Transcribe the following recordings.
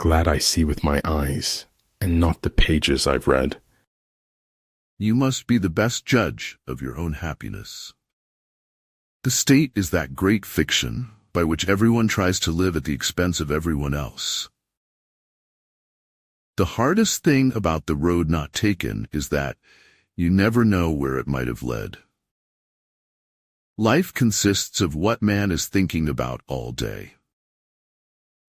glad I see with my eyes, and not the pages I've read. You must be the best judge of your own happiness. The state is that great fiction by which everyone tries to live at the expense of everyone else. The hardest thing about the road not taken is that you never know where it might have led. Life consists of what man is thinking about all day.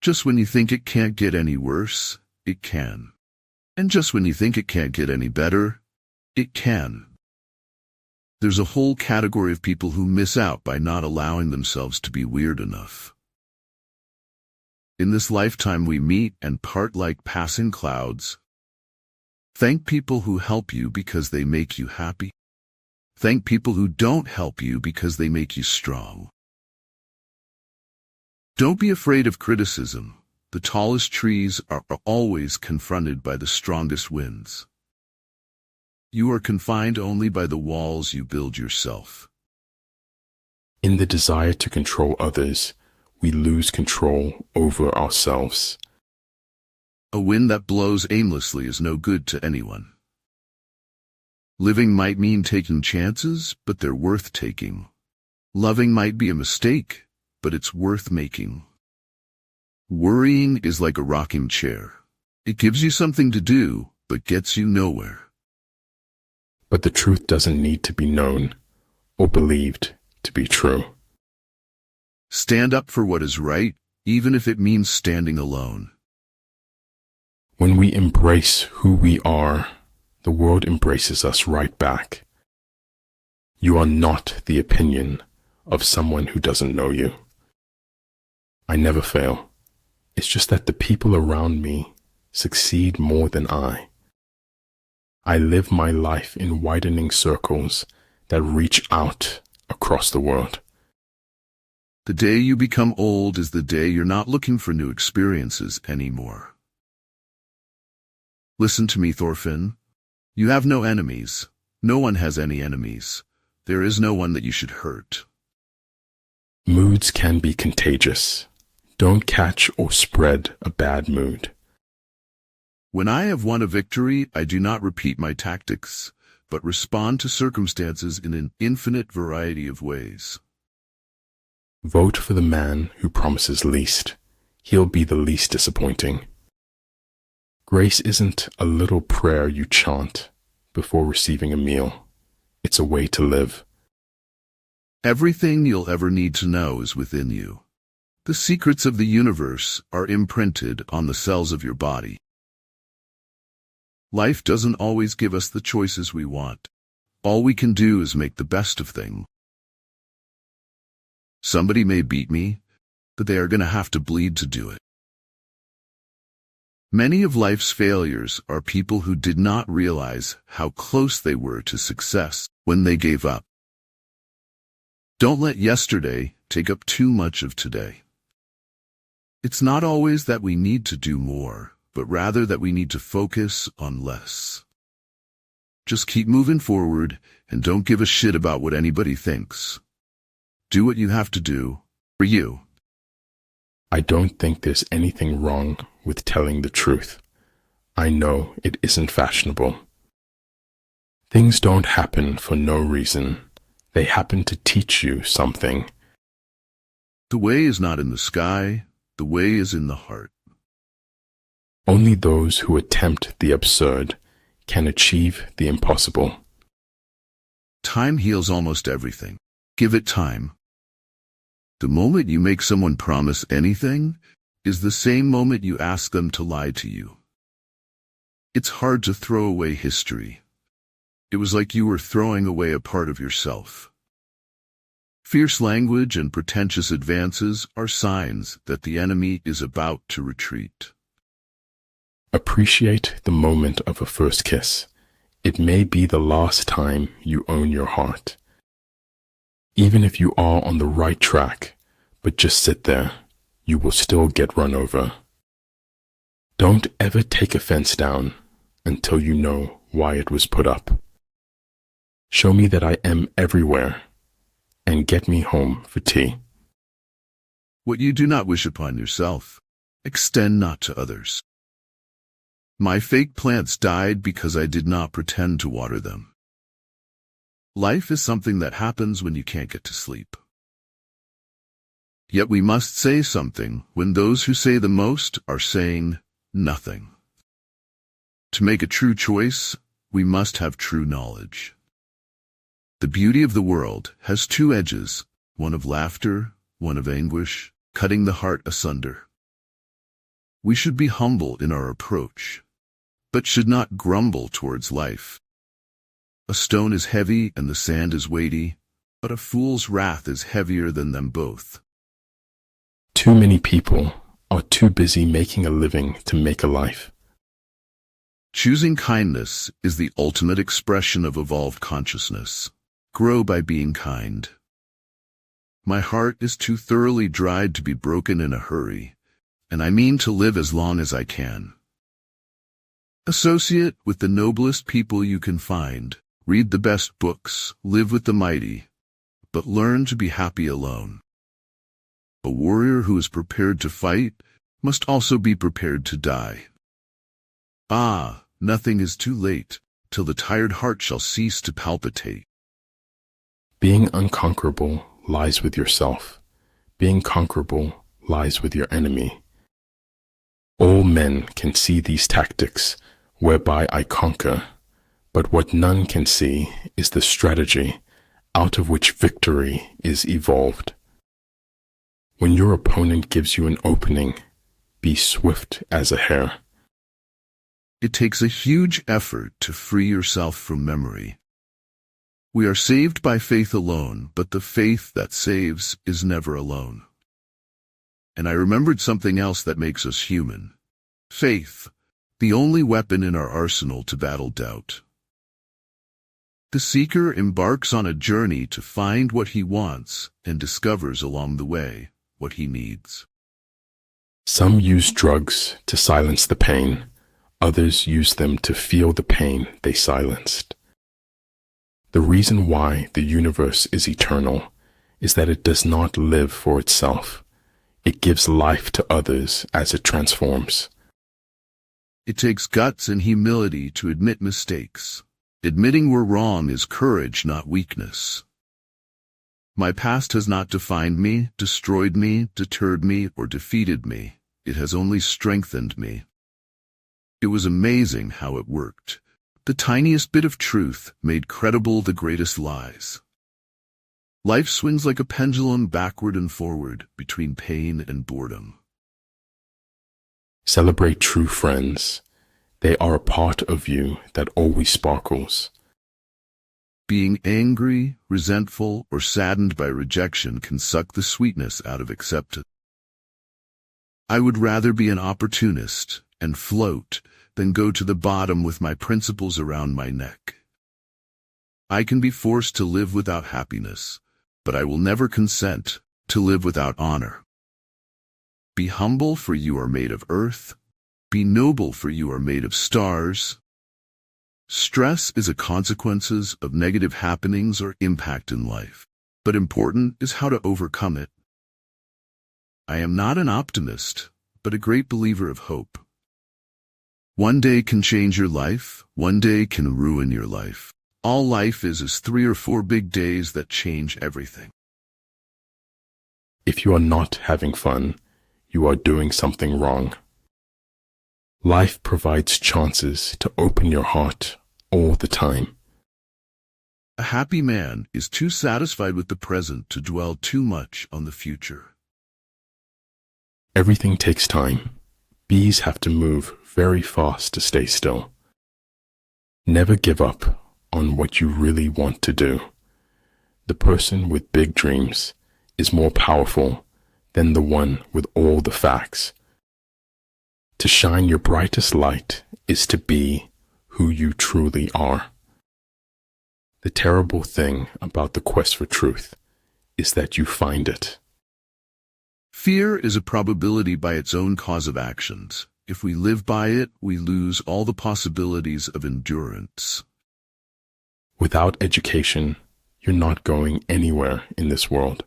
Just when you think it can't get any worse, it can. And just when you think it can't get any better, it can. There's a whole category of people who miss out by not allowing themselves to be weird enough. In this lifetime we meet and part like passing clouds. Thank people who help you because they make you happy. Thank people who don't help you because they make you strong. Don't be afraid of criticism. The tallest trees are always confronted by the strongest winds. You are confined only by the walls you build yourself. In the desire to control others, we lose control over ourselves. A wind that blows aimlessly is no good to anyone. Living might mean taking chances, but they're worth taking. Loving might be a mistake, but it's worth making. Worrying is like a rocking chair. It gives you something to do, but gets you nowhere. But the truth doesn't need to be known or believed to be true. Stand up for what is right, even if it means standing alone. When we embrace who we are, the world embraces us right back. You are not the opinion of someone who doesn't know you. I never fail. It's just that the people around me succeed more than I. I live my life in widening circles that reach out across the world. The day you become old is the day you're not looking for new experiences anymore. Listen to me, Thorfinn. You have no enemies. No one has any enemies. There is no one that you should hurt. Moods can be contagious. Don't catch or spread a bad mood. When I have won a victory, I do not repeat my tactics, but respond to circumstances in an infinite variety of ways. Vote for the man who promises least. He'll be the least disappointing. Grace isn't a little prayer you chant before receiving a meal. It's a way to live. Everything you'll ever need to know is within you. The secrets of the universe are imprinted on the cells of your body. Life doesn't always give us the choices we want. All we can do is make the best of things. Somebody may beat me, but they are going to have to bleed to do it. Many of life's failures are people who did not realize how close they were to success when they gave up. Don't let yesterday take up too much of today. It's not always that we need to do more, but rather that we need to focus on less. Just keep moving forward and don't give a shit about what anybody thinks. Do what you have to do for you. I don't think there's anything wrong with telling the truth. I know it isn't fashionable. Things don't happen for no reason. They happen to teach you something. The way is not in the sky, the way is in the heart. Only those who attempt the absurd can achieve the impossible. Time heals almost everything. Give it time. The moment you make someone promise anything is the same moment you ask them to lie to you. It's hard to throw away history. It was like you were throwing away a part of yourself. Fierce language and pretentious advances are signs that the enemy is about to retreat. Appreciate the moment of a first kiss. It may be the last time you own your heart. Even if you are on the right track, but just sit there, you will still get run over. Don't ever take a fence down until you know why it was put up. Show me that I am everywhere, and get me home for tea. What you do not wish upon yourself, extend not to others. My fake plants died because I did not pretend to water them. Life is something that happens when you can't get to sleep. Yet we must say something when those who say the most are saying nothing. To make a true choice, we must have true knowledge. The beauty of the world has two edges, one of laughter, one of anguish, cutting the heart asunder. We should be humble in our approach, but should not grumble towards life. A stone is heavy and the sand is weighty, but a fool's wrath is heavier than them both. Too many people are too busy making a living to make a life. Choosing kindness is the ultimate expression of evolved consciousness. Grow by being kind. My heart is too thoroughly dried to be broken in a hurry, and I mean to live as long as I can. Associate with the noblest people you can find, read the best books, live with the mighty, but learn to be happy alone. A warrior who is prepared to fight must also be prepared to die. Nothing is too late, till the tired heart shall cease to palpitate. Being unconquerable lies with yourself. Being conquerable lies with your enemy. All men can see these tactics whereby I conquer, but what none can see is the strategy out of which victory is evolved. When your opponent gives you an opening, be swift as a hare. It takes a huge effort to free yourself from memory. We are saved by faith alone, but the faith that saves is never alone. And I remembered something else that makes us human. Faith, the only weapon in our arsenal to battle doubt. The seeker embarks on a journey to find what he wants and discovers along the way what he needs. Some use drugs to silence the pain. Others use them to feel the pain they silenced. The reason why the universe is eternal is that it does not live for itself. It gives life to others as it transforms. It takes guts and humility to admit mistakes. Admitting we're wrong is courage, not weakness. My past has not defined me, destroyed me, deterred me, or defeated me. It has only strengthened me. It was amazing how it worked. The tiniest bit of truth made credible the greatest lies. Life swings like a pendulum backward and forward between pain and boredom. Celebrate true friends. They are a part of you that always sparkles. Being angry, resentful, or saddened by rejection can suck the sweetness out of acceptance. I would rather be an opportunist and float than go to the bottom with my principles around my neck. I can be forced to live without happiness, but I will never consent to live without honor. Be humble, for you are made of earth. Be noble, for you are made of stars. Stress is a consequence of negative happenings or impact in life, but important is how to overcome it. I am not an optimist, but a great believer of hope. One day can change your life, one day can ruin your life. All life is 3 or 4 big days that change everything. If you are not having fun, you are doing something wrong. Life provides chances to open your heart all the time. A happy man is too satisfied with the present to dwell too much on the future. Everything takes time. Bees have to move very fast to stay still. Never give up on what you really want to do. The person with big dreams is more powerful than the one with all the facts. To shine your brightest light is to be who you truly are. The terrible thing about the quest for truth is that you find it. Fear is a probability by its own cause of actions. If we live by it, we lose all the possibilities of endurance. Without education, you're not going anywhere in this world.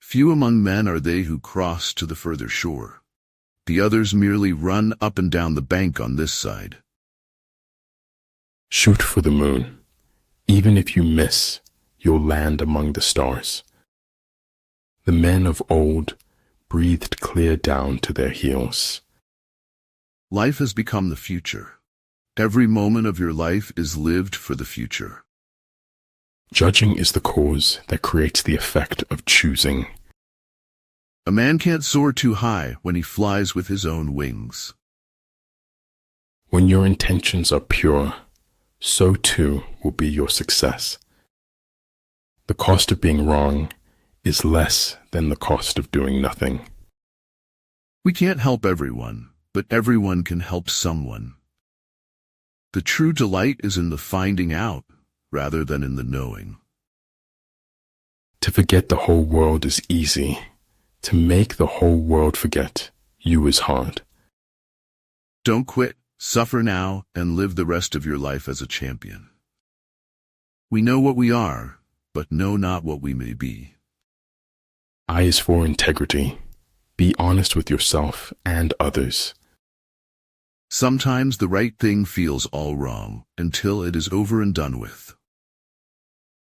Few among men are they who cross to the further shore. The others merely run up and down the bank on this side. Shoot for the moon. Even if you miss, you'll land among the stars. The men of old breathed clear down to their heels. Life has become the future. Every moment of your life is lived for the future. Judging is the cause that creates the effect of choosing. A man can't soar too high when he flies with his own wings. When your intentions are pure, so too will be your success. The cost of being wrong is less than the cost of doing nothing. We can't help everyone, but everyone can help someone. The true delight is in the finding out rather than in the knowing. To forget the whole world is easy. To make the whole world forget you is hard. Don't quit, suffer now, and live the rest of your life as a champion. We know what we are, but know not what we may be. I is for integrity. Be honest with yourself and others. Sometimes the right thing feels all wrong until it is over and done with.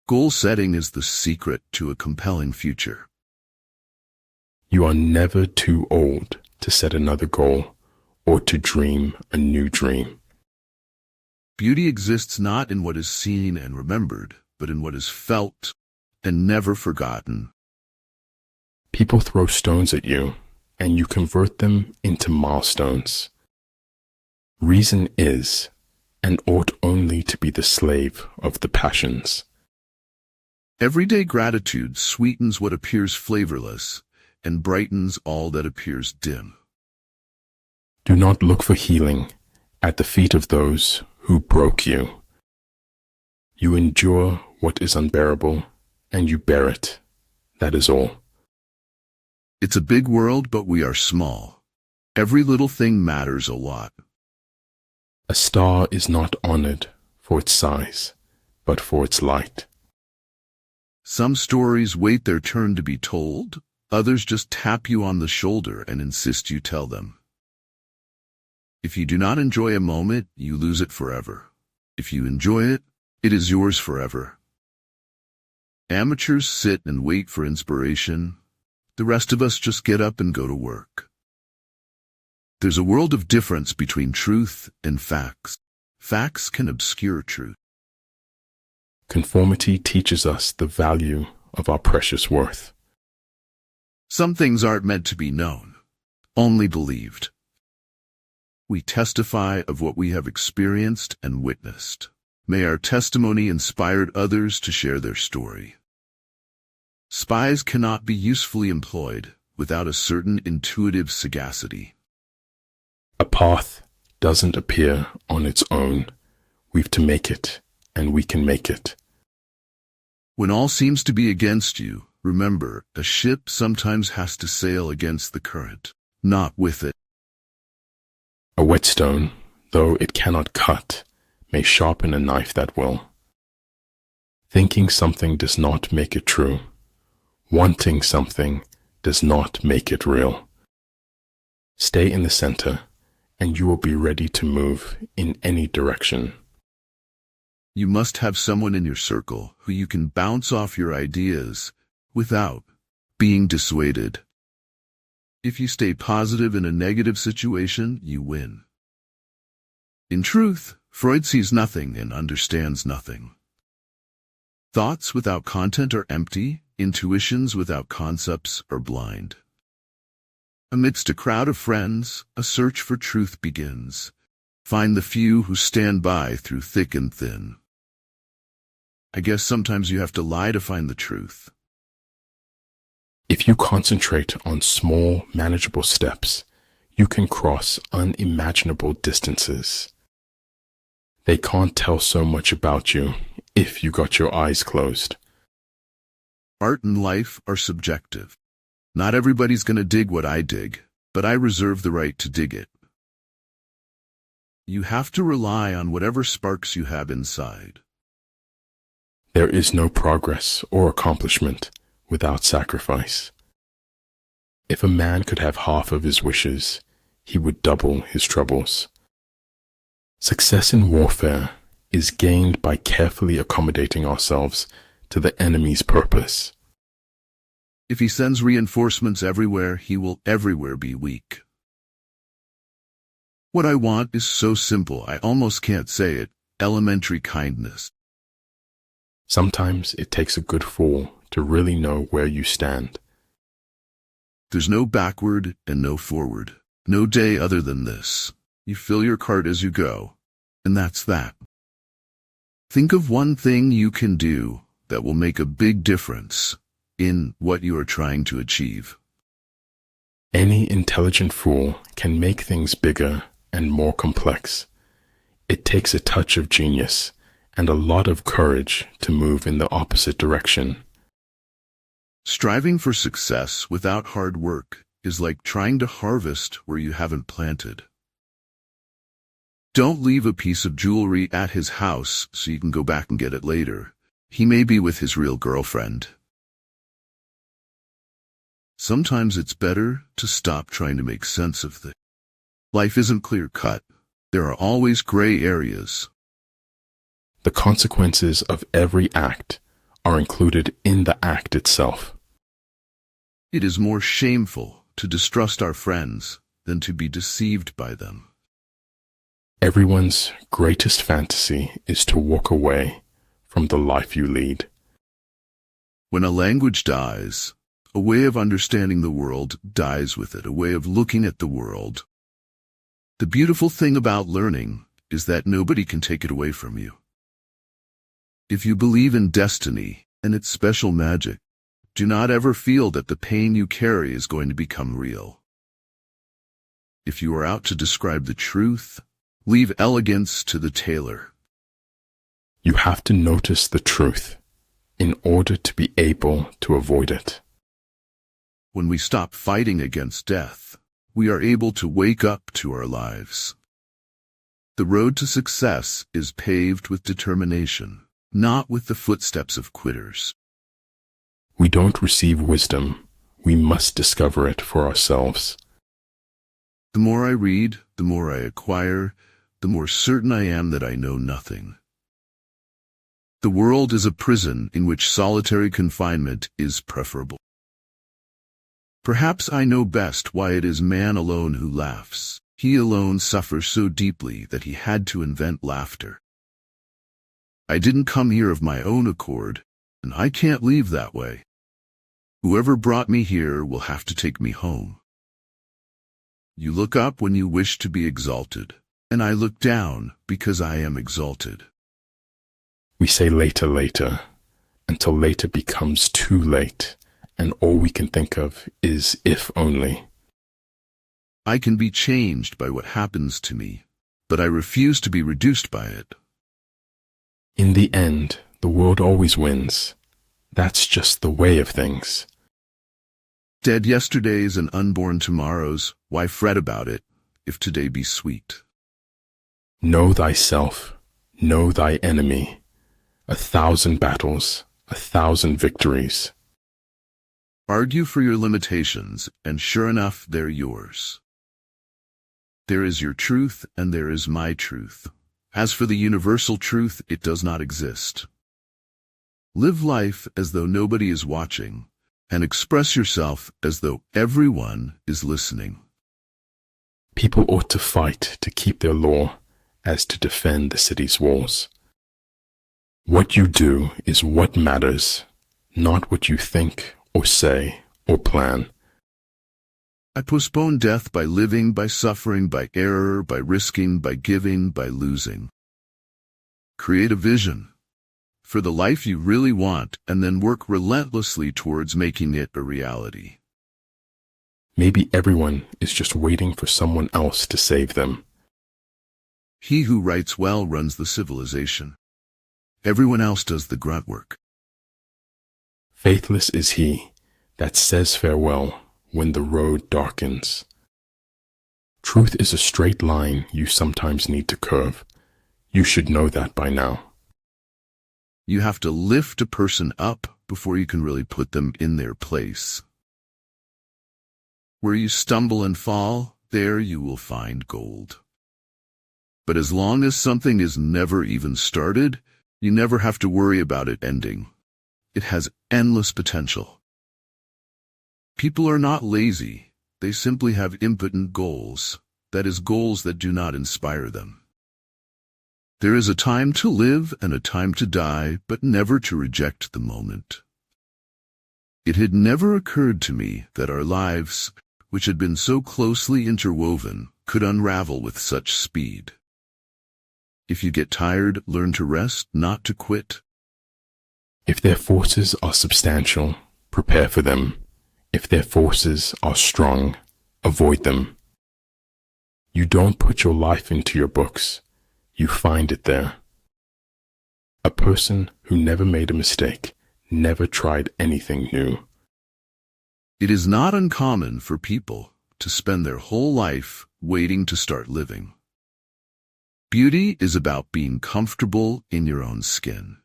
Goal setting is the secret to a compelling future. You are never too old to set another goal or to dream a new dream. Beauty exists not in what is seen and remembered, but in what is felt and never forgotten. People throw stones at you, and you convert them into milestones. Reason is, and ought only to be the slave of the passions. Everyday gratitude sweetens what appears flavorless and brightens all that appears dim. Do not look for healing at the feet of those who broke you. You endure what is unbearable, and you bear it. That is all. It's a big world, but we are small. Every little thing matters a lot. A star is not honored for its size, but for its light. Some stories wait their turn to be told. Others just tap you on the shoulder and insist you tell them. If you do not enjoy a moment, you lose it forever. If you enjoy it, it is yours forever. Amateurs sit and wait for inspiration. The rest of us just get up and go to work. There's a world of difference between truth and facts. Facts can obscure truth. Conformity teaches us the value of our precious worth. Some things aren't meant to be known, only believed. We testify of what we have experienced and witnessed. May our testimony inspire others to share their story. Spies cannot be usefully employed without a certain intuitive sagacity. A path doesn't appear on its own. We've to make it, and we can make it. When all seems to be against you, remember, a ship sometimes has to sail against the current, not with it. A whetstone, though it cannot cut, may sharpen a knife that will. Thinking something does not make it true. Wanting something does not make it real. Stay in the center, and you will be ready to move in any direction. You must have someone in your circle who you can bounce off your ideas without being dissuaded. If you stay positive in a negative situation, you win. In truth, Freud sees nothing and understands nothing. Thoughts without content are empty, intuitions without concepts are blind. Amidst a crowd of friends, a search for truth begins. Find the few who stand by through thick and thin. I guess sometimes you have to lie to find the truth. If you concentrate on small, manageable steps, you can cross unimaginable distances. They can't tell so much about you if you got your eyes closed. Art and life are subjective. Not everybody's going to dig what I dig, but I reserve the right to dig it. You have to rely on whatever sparks you have inside. There is no progress or accomplishment without sacrifice. If a man could have half of his wishes, he would double his troubles. Success in warfare is gained by carefully accommodating ourselves to the enemy's purpose. If he sends reinforcements everywhere, he will everywhere be weak. What I want is so simple I almost can't say it. Elementary kindness. Sometimes it takes a good fall to really know where you stand. There's no backward and no forward. No day other than this. You fill your cart as you go, and that's that. Think of one thing you can do that will make a big difference in what you are trying to achieve. Any intelligent fool can make things bigger and more complex. It takes a touch of genius and a lot of courage to move in the opposite direction. Striving for success without hard work is like trying to harvest where you haven't planted. Don't leave a piece of jewelry at his house so you can go back and get it later. He may be with his real girlfriend. Sometimes it's better to stop trying to make sense of things. Life isn't clear-cut. There are always gray areas. The consequences of every act are included in the act itself. It is more shameful to distrust our friends than to be deceived by them. Everyone's greatest fantasy is to walk away from the life you lead. When a language dies, a way of understanding the world dies with it, a way of looking at the world. The beautiful thing about learning is that nobody can take it away from you. If you believe in destiny and its special magic, do not ever feel that the pain you carry is going to become real. If you are out to describe the truth, leave elegance to the tailor. You have to notice the truth in order to be able to avoid it. When we stop fighting against death, we are able to wake up to our lives. The road to success is paved with determination, not with the footsteps of quitters. We don't receive wisdom. We must discover it for ourselves. The more I read, the more I acquire, the more certain I am that I know nothing. The world is a prison in which solitary confinement is preferable. Perhaps I know best why it is man alone who laughs. He alone suffers so deeply that he had to invent laughter. I didn't come here of my own accord, and I can't leave that way. Whoever brought me here will have to take me home. You look up when you wish to be exalted, and I look down because I am exalted. We say later, later, until later becomes too late, and all we can think of is if only. I can be changed by what happens to me, but I refuse to be reduced by it. In the end, the world always wins. That's just the way of things. Dead yesterdays and unborn tomorrows, why fret about it, if today be sweet? Know thyself, know thy enemy. 1,000 battles, 1,000 victories. Argue for your limitations, and sure enough, they're yours. There is your truth, and there is my truth. As for the universal truth, it does not exist. Live life as though nobody is watching, and express yourself as though everyone is listening. People ought to fight to keep their law as to defend the city's walls. What you do is what matters, not what you think or say or plan. I postpone death by living, by suffering, by error, by risking, by giving, by losing. Create a vision for the life you really want, and then work relentlessly towards making it a reality. Maybe everyone is just waiting for someone else to save them. He who writes well runs the civilization. Everyone else does the grunt work. Faithless is he that says farewell when the road darkens. Truth is a straight line you sometimes need to curve. You should know that by now. You have to lift a person up before you can really put them in their place. Where you stumble and fall, there you will find gold. But as long as something is never even started, you never have to worry about it ending. It has endless potential. People are not lazy. They simply have impotent goals, that is, goals that do not inspire them. There is a time to live and a time to die, but never to reject the moment. It had never occurred to me that our lives, which had been so closely interwoven, could unravel with such speed. If you get tired, learn to rest, not to quit. If their forces are substantial, prepare for them. If their forces are strong, avoid them. You don't put your life into your books. You find it there. A person who never made a mistake, never tried anything new. It is not uncommon for people to spend their whole life waiting to start living. Beauty is about being comfortable in your own skin.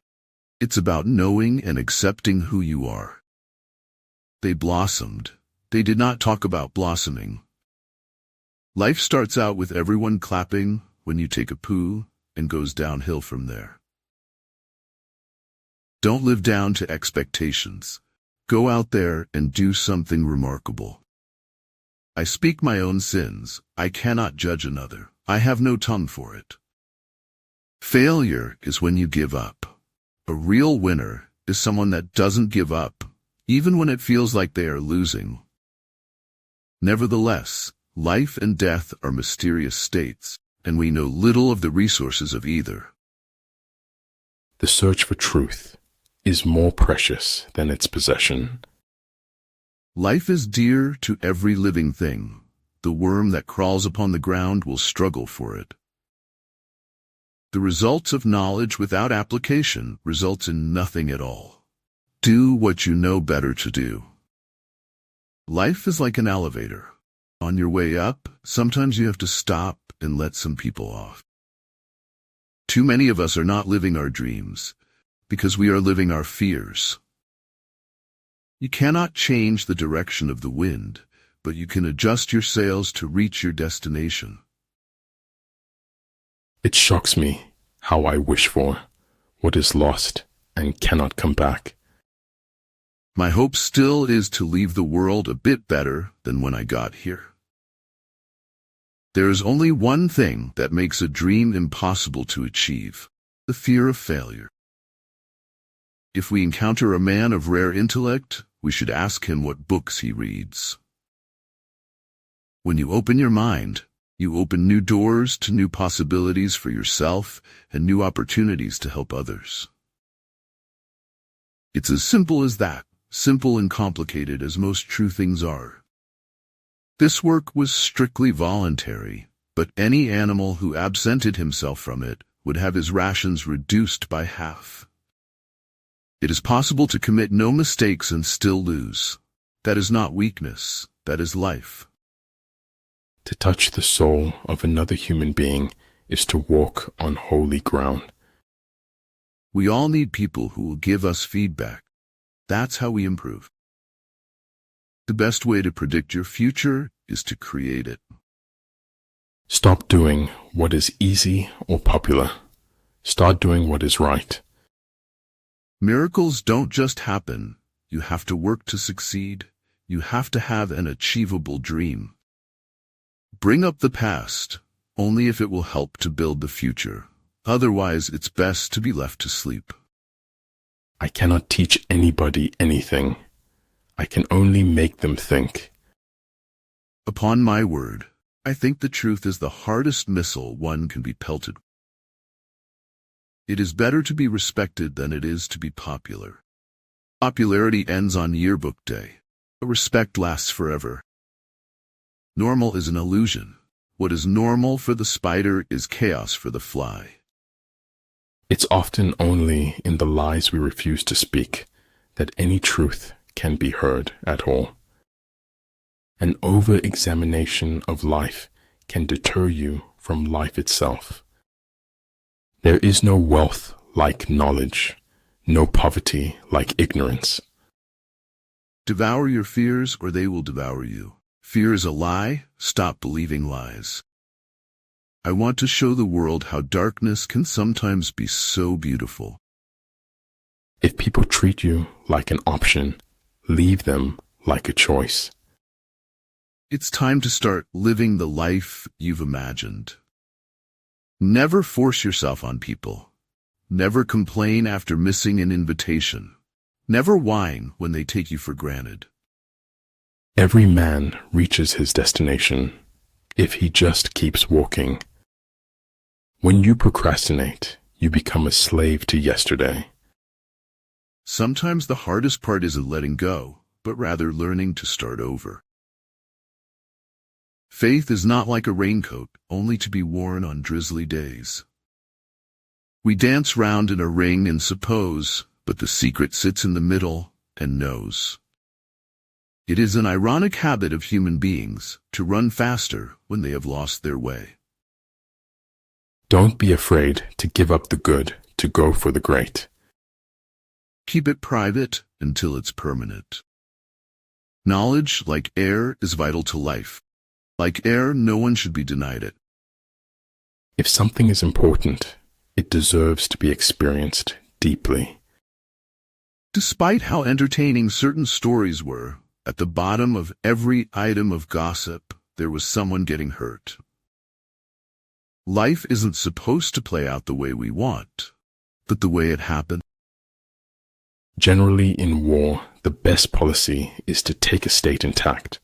It's about knowing and accepting who you are. They blossomed. They did not talk about blossoming. Life starts out with everyone clapping when you take a poo and goes downhill from there. Don't live down to expectations. Go out there and do something remarkable. I speak my own sins. I cannot judge another. I have no tongue for it. Failure is when you give up. A real winner is someone that doesn't give up, even when it feels like they are losing. Nevertheless, life and death are mysterious states, and we know little of the resources of either. The search for truth is more precious than its possession. Life is dear to every living thing. The worm that crawls upon the ground will struggle for it. The results of knowledge without application results in nothing at all. Do what you know better to do. Life is like an elevator. On your way up, sometimes you have to stop and let some people off. Too many of us are not living our dreams because we are living our fears. You cannot change the direction of the wind, but you can adjust your sails to reach your destination. It shocks me how I wish for what is lost and cannot come back. My hope still is to leave the world a bit better than when I got here. There is only one thing that makes a dream impossible to achieve: the fear of failure. If we encounter a man of rare intellect, we should ask him what books he reads. When you open your mind, you open new doors to new possibilities for yourself and new opportunities to help others. It's as simple as that, simple and complicated as most true things are. This work was strictly voluntary, but any animal who absented himself from it would have his rations reduced by half. It is possible to commit no mistakes and still lose. That is not weakness, that is life. To touch the soul of another human being is to walk on holy ground. We all need people who will give us feedback. That's how we improve. The best way to predict your future is to create it. Stop doing what is easy or popular. Start doing what is right. Miracles don't just happen. You have to work to succeed. You have to have an achievable dream. Bring up the past, only if it will help to build the future. Otherwise, it's best to be left to sleep. I cannot teach anybody anything. I can only make them think. Upon my word, I think the truth is the hardest missile one can be pelted. It is better to be respected than it is to be popular. Popularity ends on yearbook day. Respect lasts forever. Normal is an illusion. What is normal for the spider is chaos for the fly. It's often only in the lies we refuse to speak that any truth can be heard at all. An over-examination of life can deter you from life itself. There is no wealth like knowledge, no poverty like ignorance. Devour your fears or they will devour you. Fear is a lie. Stop believing lies. I want to show the world how darkness can sometimes be so beautiful. If people treat you like an option, leave them like a choice. It's time to start living the life you've imagined. Never force yourself on people. Never complain after missing an invitation. Never whine when they take you for granted. Every man reaches his destination if he just keeps walking. When you procrastinate, you become a slave to yesterday. Sometimes the hardest part isn't letting go, but rather learning to start over. Faith is not like a raincoat, only to be worn on drizzly days. We dance round in a ring and suppose, but the secret sits in the middle and knows. It is an ironic habit of human beings to run faster when they have lost their way. Don't be afraid to give up the good to go for the great. Keep it private until it's permanent. Knowledge, like air, is vital to life. Like air, no one should be denied it. If something is important, it deserves to be experienced deeply. Despite how entertaining certain stories were, at the bottom of every item of gossip, there was someone getting hurt. Life isn't supposed to play out the way we want, but the way it happened. Generally in war, the best policy is to take a state intact.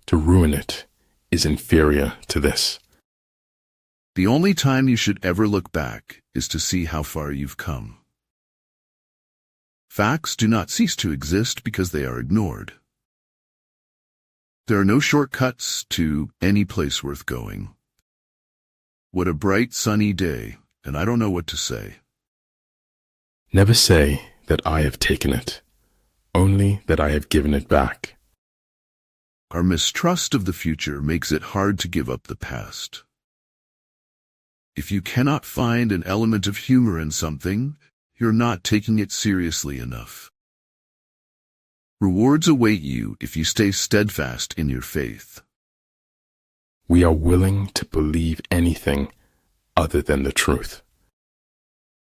To ruin it is inferior to this. The only time you should ever look back is to see how far you've come. Facts do not cease to exist because they are ignored. There are no shortcuts to any place worth going. What a bright sunny day, and I don't know what to say. Never say that I have taken it, only that I have given it back. Our mistrust of the future makes it hard to give up the past. If you cannot find an element of humor in something, you're not taking it seriously enough. Rewards await you if you stay steadfast in your faith. We are willing to believe anything other than the truth.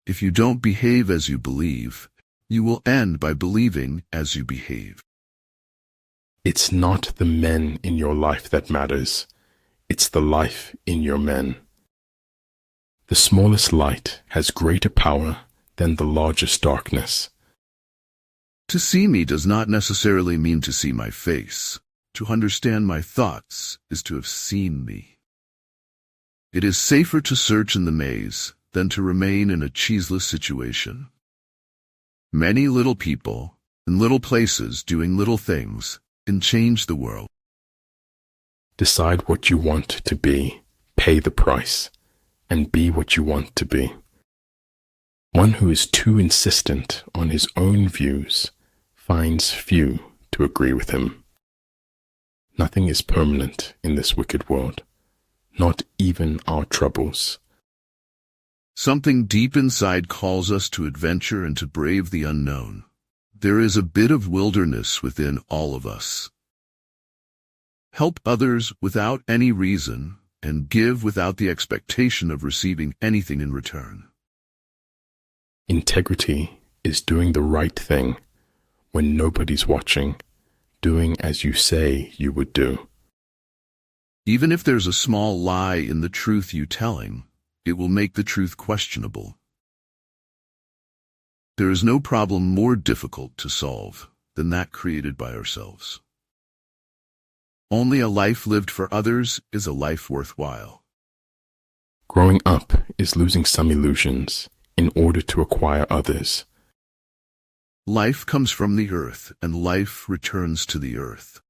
If you don't behave as you believe, you will end by believing as you behave. It's not the men in your life that matters. It's the life in your men. The smallest light has greater power than the largest darkness. To see me does not necessarily mean to see my face. To understand my thoughts is to have seen me. It is safer to search in the maze than to remain in a cheeseless situation. Many little people in little places doing little things can change the world. Decide what you want to be, pay the price, and be what you want to be. One who is too insistent on his own views finds few to agree with him. Nothing is permanent in this wicked world, not even our troubles. Something deep inside calls us to adventure and to brave the unknown. There is a bit of wilderness within all of us. Help others without any reason and give without the expectation of receiving anything in return. Integrity is doing the right thing when nobody's watching, doing as you say you would do. Even if there's a small lie in the truth you're telling, it will make the truth questionable. There is no problem more difficult to solve than that created by ourselves. Only a life lived for others is a life worthwhile. Growing up is losing some illusions in order to acquire others. Life comes from the earth, and life returns to the earth.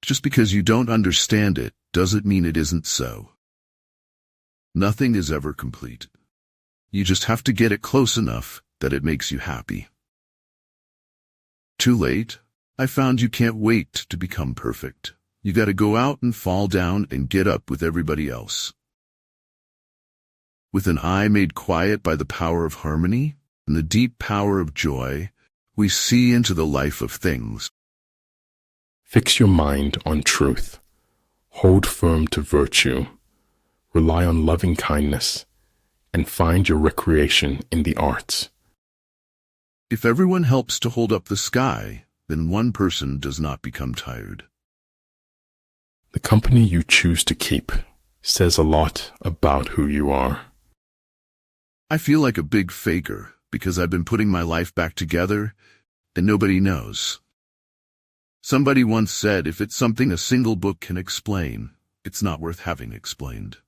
Just because you don't understand it doesn't mean it isn't so. Nothing is ever complete. You just have to get it close enough that it makes you happy. Too late. I found you can't wait to become perfect. You gotta go out and fall down and get up with everybody else. With an eye made quiet by the power of harmony and the deep power of joy, we see into the life of things. Fix your mind on truth. Hold firm to virtue. Rely on loving kindness, and find your recreation in the arts. If everyone helps to hold up the sky, then one person does not become tired. The company you choose to keep says a lot about who you are. I feel like a big faker because I've been putting my life back together and nobody knows. Somebody once said if it's something a single book can explain, it's not worth having explained.